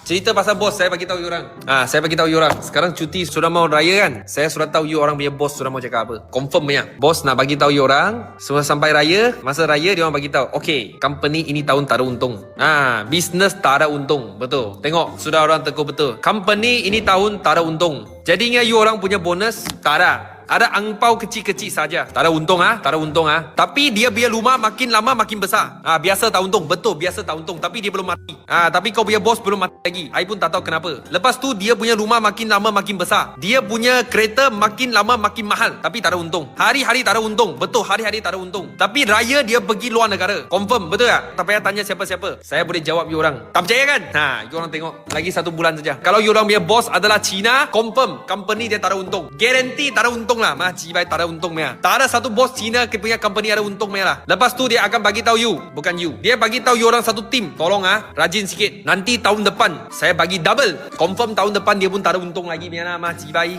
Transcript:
Cerita pasal bos, saya bagi tahu you orang. Saya bagi tahu you orang. Sekarang cuti sudah mau raya kan? Saya sudah tahu you orang punya bos sudah mau cakap apa. Confirm punya. Bos nak bagi tahu you orang, semua sampai raya, masa raya dia orang bagi tahu. Okay, company ini tahun tak ada untung. Business tak ada untung. Betul. Tengok, sudah orang tegur betul. Company ini tahun tak ada untung. Jadinya you orang punya bonus tak ada. Ada angpau kecil-kecil saja. Tak ada untung tak ada untung Tapi dia biar rumah makin lama makin besar. Biasa tak untung. Betul, biasa tak untung. Tapi dia belum mati. Tapi kau punya bos belum mati lagi. I pun tak tahu kenapa. Lepas tu dia punya rumah makin lama makin besar. Dia punya kereta makin lama makin mahal. Tapi tak ada untung. Hari-hari tak ada untung. Betul, hari-hari tak ada untung. Tapi raya dia pergi luar negara. Confirm, betul tak? Tak payah tanya siapa-siapa. Saya boleh jawab you orang. Tak percaya kan? You orang tengok. Lagi 1 bulan saja. Kalau you orang punya bos adalah Cina, confirm company dia tak ada untung. Guarantee tak ada untung lah. Cibai tak ada untung meh. Tak ada satu bos Cina punya company ada untung meh lah. Lepas tu dia akan bagi tahu you, bukan you. Dia bagi tahu you orang satu tim. Tolong rajin sikit. Nanti tahun depan saya bagi double. Confirm tahun depan dia pun tak ada untung lagi meh lah cibai.